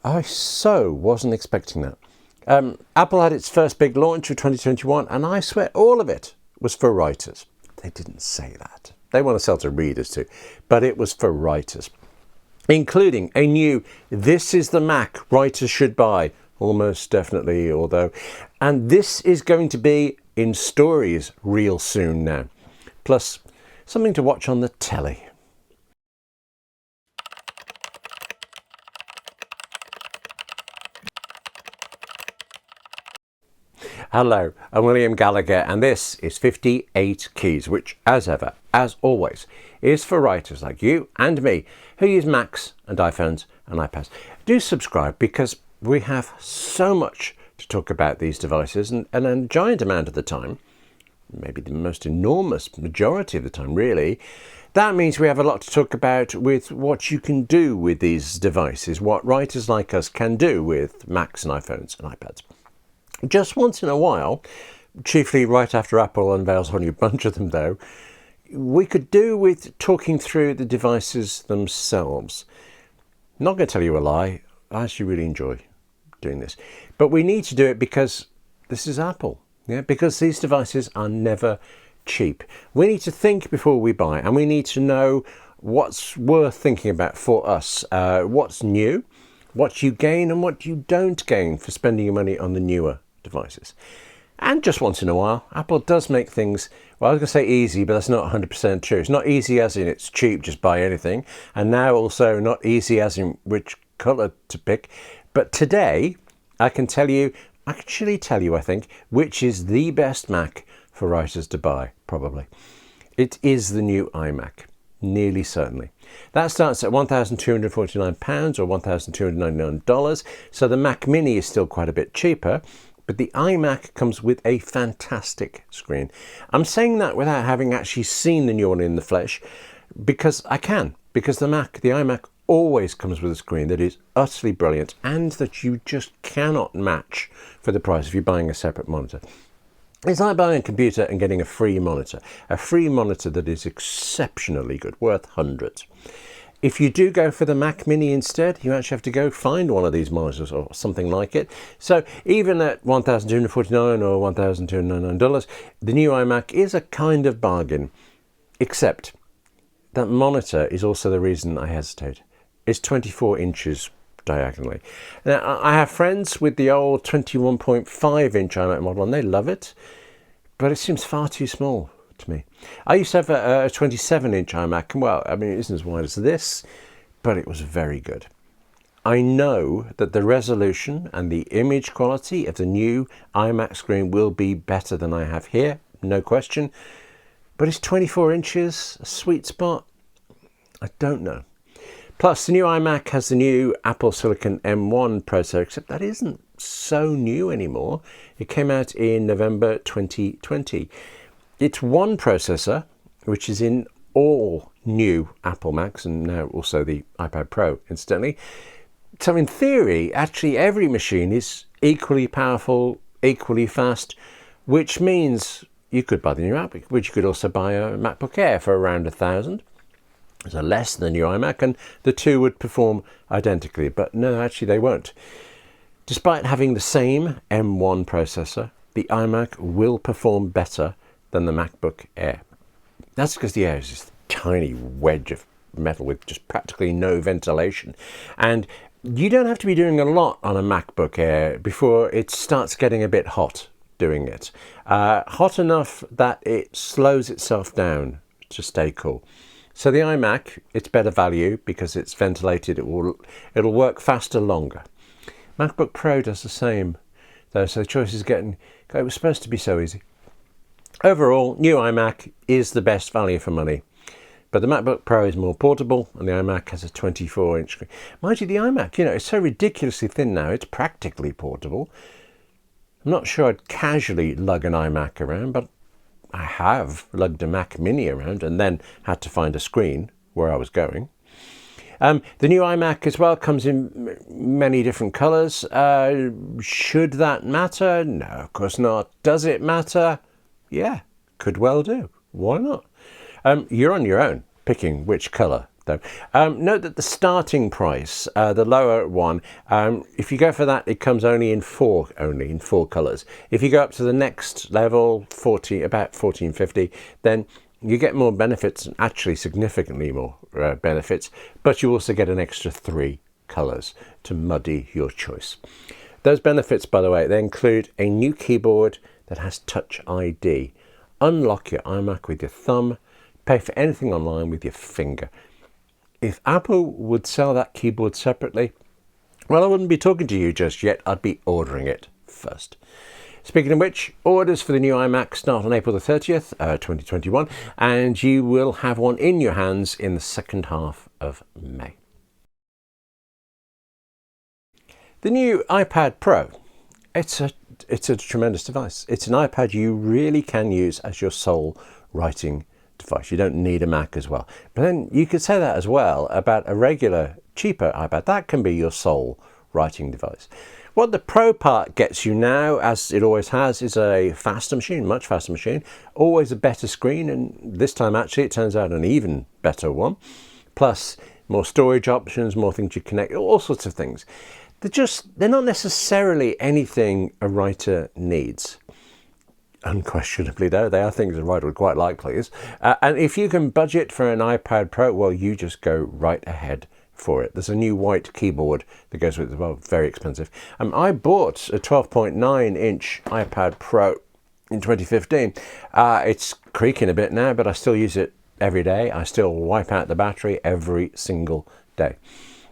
I so wasn't expecting that. Apple had its first big launch of 2021, and I swear all of it was for writers. They didn't say that. They want to sell to readers too, but it was for writers, including a new "This is the Mac writers should buy," almost definitely, although, and this is going to be in stories real soon now, plus something to watch on the telly. Hello, I'm William Gallagher, and this is 58 Keys, which, as ever, as always, is for writers like you and me who use Macs and iPhones and iPads. Do subscribe, because we have so much to talk about these devices, and a giant amount of the time, maybe the most enormous majority of the time really, that means we have a lot to talk about with what you can do with these devices, what writers like us can do with Macs and iPhones and iPads. Just once in a while, chiefly right after Apple unveils a whole new bunch of them though, we could do with talking through the devices themselves. I'm not going to tell you a lie, I actually really enjoy doing this. But we need to do it because this is Apple. Yeah, because these devices are never cheap. We need to think before we buy, and we need to know what's worth thinking about for us, what's new, what you gain and what you don't gain for spending your money on the newer devices. And just once in a while, Apple does make things, well, I was going to say easy, but that's not 100% true. It's not easy as in it's cheap, just buy anything. And now also not easy as in which colour to pick. But today, I can actually tell you, I think, which is the best Mac for writers to buy, probably. It is the new iMac, nearly certainly. That starts at £1,249 or $1,299, so the Mac Mini is still quite a bit cheaper, but the iMac comes with a fantastic screen. I'm saying that without having actually seen the new one in the flesh, because I can, because the iMac always comes with a screen that is utterly brilliant and that you just cannot match for the price if you're buying a separate monitor. It's like buying a computer and getting a free monitor that is exceptionally good, worth hundreds. If you do go for the Mac Mini instead, you actually have to go find one of these monitors or something like it. So even at $1,249 or $1,299, the new iMac is a kind of bargain, except that monitor is also the reason I hesitate. It's 24 inches diagonally. Now, I have friends with the old 21.5 inch iMac model and they love it, but it seems far too small to me. I used to have a 27 inch iMac, and well, I mean, it isn't as wide as this, but it was very good. I know that the resolution and the image quality of the new iMac screen will be better than I have here, no question, but is 24 inches a sweet spot? I don't know. Plus, the new iMac has the new Apple Silicon M1 processor, except that isn't so new anymore. It came out in November 2020. It's one processor, which is in all new Apple Macs, and now also the iPad Pro, incidentally. So in theory, actually every machine is equally powerful, equally fast, which means you could buy the new MacBook, which you could also buy a MacBook Air for around $1,000. So less than the new iMac, and the two would perform identically, but no, actually they won't. Despite having the same M1 processor, the iMac will perform better than the MacBook Air. That's because the Air is this tiny wedge of metal with just practically no ventilation, and you don't have to be doing a lot on a MacBook Air before it starts getting a bit hot doing it. Hot enough that it slows itself down to stay cool. So the iMac, it's better value because it's ventilated, it'll work faster longer. MacBook Pro does the same though, so the choice is it was supposed to be so easy. Overall, new iMac is the best value for money, but the MacBook Pro is more portable and the iMac has a 24-inch screen. Mind you, the iMac, it's so ridiculously thin now, it's practically portable. I'm not sure I'd casually lug an iMac around, but I have lugged a Mac Mini around and then had to find a screen where I was going. The new iMac as well comes in many different colours. Should that matter? No, of course not. Does it matter? Yeah, could well do. Why not? You're on your own picking which colour though. Note that the starting price, the lower one, if you go for that, it comes only in four colours. If you go up to the next level, about $14.50, then you get more benefits, actually significantly more benefits, but you also get an extra 3 colours to muddy your choice. Those benefits, by the way, they include a new keyboard that has Touch ID. Unlock your iMac with your thumb, pay for anything online with your finger. If Apple would sell that keyboard separately, well, I wouldn't be talking to you just yet. I'd be ordering it first. Speaking of which, orders for the new iMac start on April the 30th, 2021, and you will have one in your hands in the second half of May. The new iPad Pro, it's a tremendous device. It's an iPad you really can use as your sole writing device. You don't need a Mac as well. But then you could say that as well about a regular, cheaper iPad. That can be your sole writing device. What the Pro part gets you now, as it always has, is a faster machine, much faster machine, always a better screen, and this time actually it turns out an even better one, plus more storage options, more things you connect, all sorts of things. They're not necessarily anything a writer needs. Unquestionably though, they are things a writer would quite like, please. And if you can budget for an iPad Pro, well, you just go right ahead for it. There's a new white keyboard that goes with it as well, very expensive. I bought a 12.9-inch iPad Pro in 2015. It's creaking a bit now, but I still use it every day. I still wipe out the battery every single day.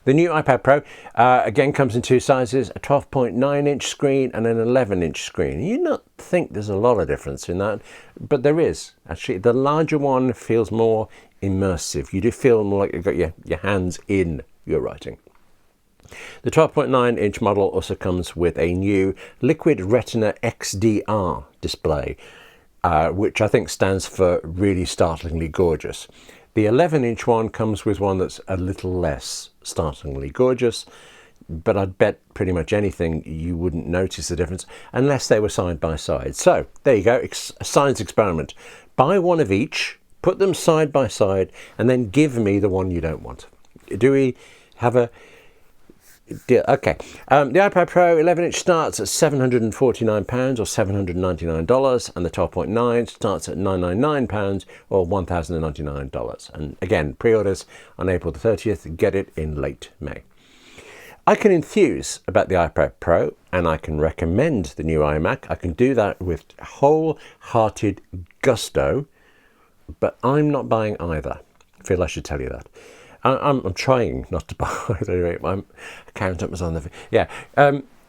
The new iPad Pro, again, comes in 2 sizes, a 12.9-inch screen and an 11-inch screen. You not think there's a lot of difference in that, but there is. Actually, the larger one feels more immersive. You do feel more like you've got your hands in your writing. The 12.9-inch model also comes with a new Liquid Retina XDR display, which I think stands for really startlingly gorgeous. The 11-inch one comes with one that's a little less startlingly gorgeous, but I'd bet pretty much anything you wouldn't notice the difference unless they were side by side. So there you go, a science experiment. Buy one of each, put them side by side, and then give me the one you don't want. Do we have a deal? Okay. The iPad Pro 11-inch starts at £749 or $799, and the 12.9 starts at £999 or $1,099. And again, pre-orders on April the 30th, get it in late May. I can enthuse about the iPad Pro, and I can recommend the new iMac. I can do that with wholehearted gusto, but I'm not buying either. I feel I should tell you that. I'm trying not to buy either. I'm counting up myself on the... Yeah.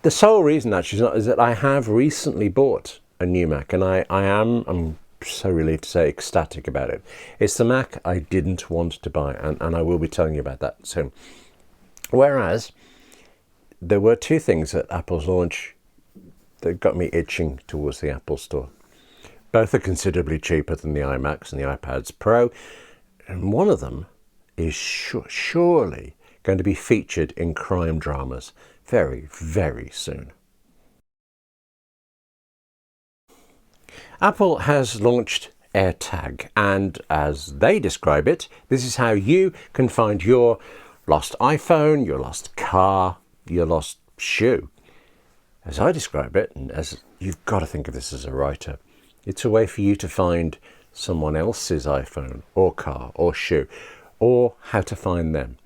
The sole reason actually is that I have recently bought a new Mac, and I'm so relieved to say ecstatic about it. It's the Mac I didn't want to buy, and I will be telling you about that soon. Whereas there were 2 things at Apple's launch that got me itching towards the Apple Store. Both are considerably cheaper than the iMacs and the iPads Pro, and one of them is surely going to be featured in crime dramas very, very soon. Apple has launched AirTag, and as they describe it, this is how you can find your lost iPhone, your lost car, your lost shoe. As I describe it, and as you've got to think of this as a writer, it's a way for you to find someone else's iPhone or car or shoe, or how to find them.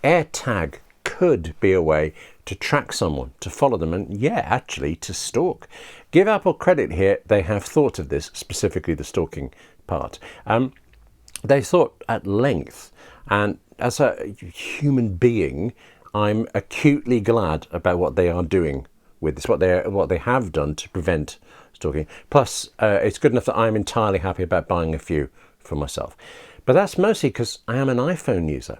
AirTag could be a way to track someone, to follow them, and yeah, actually to stalk. Give Apple credit here, they have thought of this, specifically the stalking part. They thought at length, and as a human being, I'm acutely glad about what they are doing with this, what they have done to prevent stalking. Plus, it's good enough that I'm entirely happy about buying a few for myself. But that's mostly because I am an iPhone user.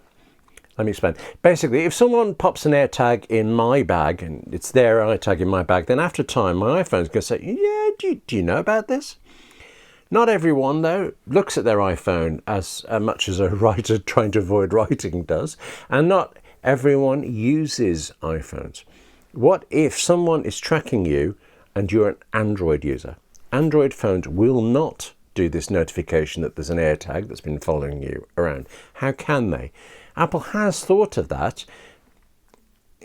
Let me explain. Basically, if someone pops an AirTag in my bag, and it's their AirTag in my bag, then after a time, my iPhone's going to say, yeah, do you know about this? Not everyone, though, looks at their iPhone as much as a writer trying to avoid writing does, and not everyone uses iPhones. What if someone is tracking you and you're an Android user? Android phones will not do this notification that there's an AirTag that's been following you around. How can they? Apple has thought of that.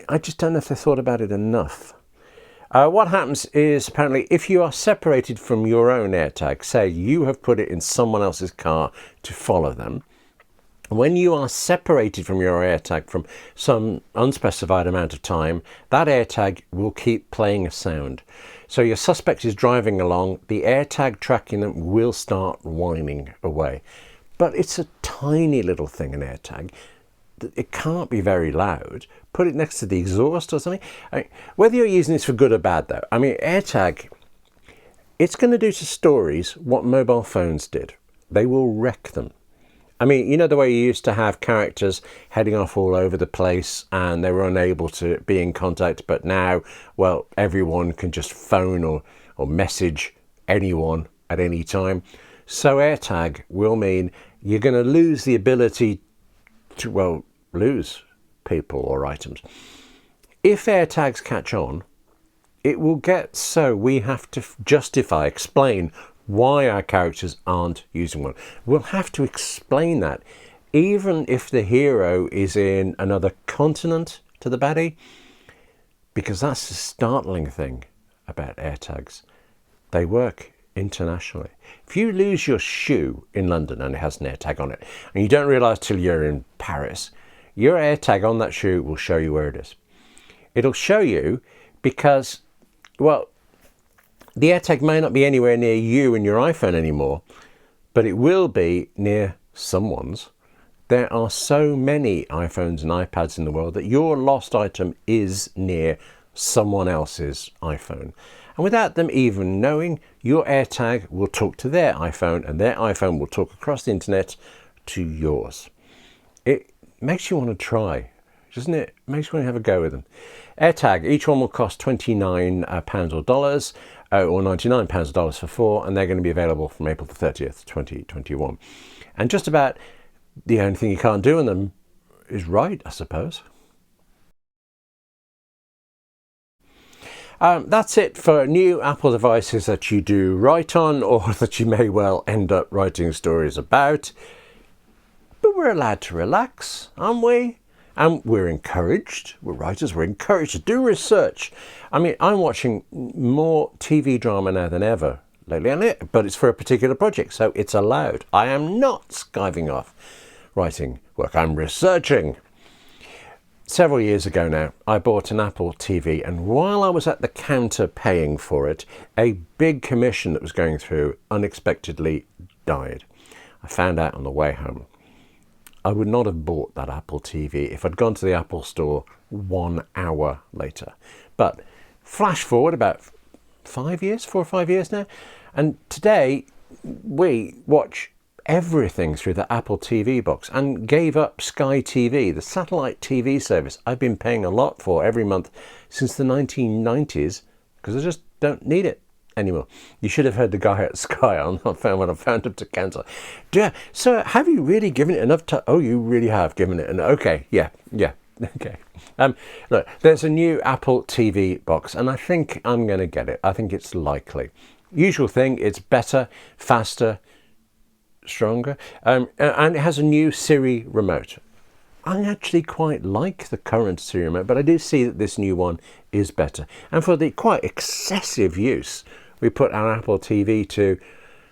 I just don't know if they thought about it enough. What happens is, apparently, if you are separated from your own AirTag, say you have put it in someone else's car to follow them, when you are separated from your AirTag from some unspecified amount of time, that AirTag will keep playing a sound. So your suspect is driving along, the AirTag tracking them will start whining away. But it's a tiny little thing, an AirTag. It can't be very loud. Put it next to the exhaust or something. Whether you're using this for good or bad though, AirTag, it's going to do to stories what mobile phones did. They will wreck them. You know the way you used to have characters heading off all over the place and they were unable to be in contact, but now, well, everyone can just phone or message anyone at any time. So AirTag will mean you're going to lose the ability to, well, lose people or items. If AirTags catch on, it will get so we have to explain why our characters aren't using one. We'll have to explain that, even if the hero is in another continent to the baddie, because that's the startling thing about AirTags. They work internationally. If you lose your shoe in London and it has an AirTag on it, and you don't realise till you're in Paris, your AirTag on that shoe will show you where it is. It'll show you because, well, the AirTag may not be anywhere near you and your iPhone anymore, but it will be near someone's. There are so many iPhones and iPads in the world that your lost item is near someone else's iPhone. And without them even knowing, your AirTag will talk to their iPhone and their iPhone will talk across the internet to yours. It makes you want to try, doesn't it? It makes you want to have a go with them. AirTag, each one will cost £29 or dollars, or £99 or dollars for 4, and they're going to be available from April the 30th, 2021. And just about the only thing you can't do on them is write, I suppose. That's it for new Apple devices that you do write on or that you may well end up writing stories about. But we're allowed to relax, aren't we? And we're encouraged, we're writers, we're encouraged to do research. I'm watching more TV drama now than ever lately, but it's for a particular project, so it's allowed. I am not skiving off writing work, I'm researching. Several years ago now, I bought an Apple TV, and while I was at the counter paying for it, a big commission that was going through unexpectedly died. I found out on the way home. I would not have bought that Apple TV if I'd gone to the Apple store 1 hour later. But flash forward about 4 or 5 years now, and today we watch everything through the Apple TV box and gave up Sky TV, the satellite TV service I've been paying a lot for every month since the 1990s, because I just don't need it anymore. You should have heard the guy at Sky on when I found him to cancel. Yeah, so have you really given it enough time? Oh, you really have given it. Okay, yeah, okay. Look, there's a new Apple TV box, and I think I'm going to get it. I think it's likely. Usual thing, it's better, faster, stronger, and it has a new Siri remote. I actually quite like the current Siri remote, but I do see that this new one is better. And for the quite excessive use we put our Apple TV to,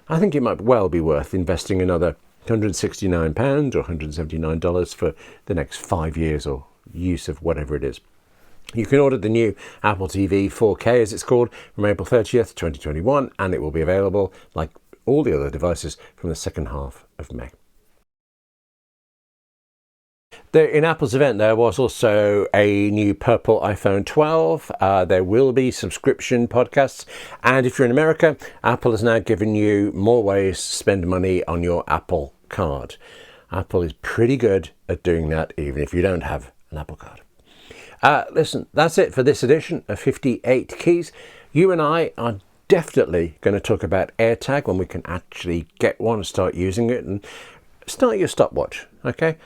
I think it might well be worth investing another £169 or $179 for the next 5 years or use of whatever it is. You can order the new Apple TV 4K, as it's called, from April 30th, 2021, and it will be available, like all the other devices, from the second half of May. In Apple's event, there was also a new purple iPhone 12. There will be subscription podcasts. And if you're in America, Apple has now given you more ways to spend money on your Apple card. Apple is pretty good at doing that, even if you don't have an Apple card. Listen, that's it for this edition of 58 Keys. You and I are definitely going to talk about AirTag when we can actually get one and start using it. And start your stopwatch, okay?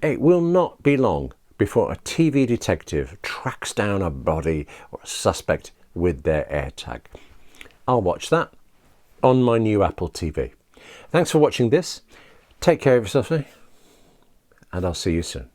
It will not be long before a TV detective tracks down a body or a suspect with their AirTag. I'll watch that on my new Apple TV. Thanks for watching this. Take care of yourself, and I'll see you soon.